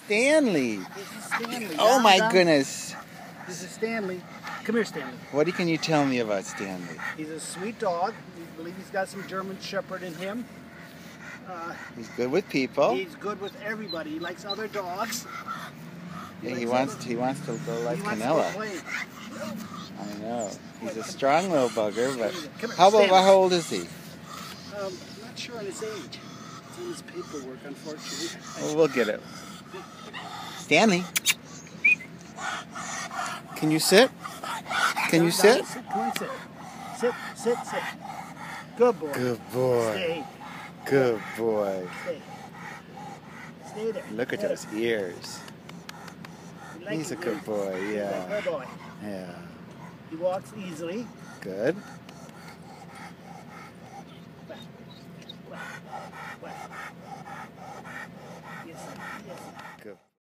Stanley. This is Stanley. Oh my Down. goodness. This is Stanley. Come here, Stanley. What can you tell me about Stanley? He's a sweet dog. We believe he's got some German Shepherd in him. He's good with people. He's good with everybody. He likes other dogs. Yeah, he wants to go like Canella. I know. He's a strong little bugger, but how old is he? I'm not sure on his age. It's in his paperwork, unfortunately. Well, we'll get it. Stanley, can you sit? Can you sit? Come on, sit. Sit. Good boy. Good boy. Stay. Good boy. Stay there. Look at those ears. He's a good boy, yeah. Good boy. Yeah. He walks easily. Good. Yes, sir.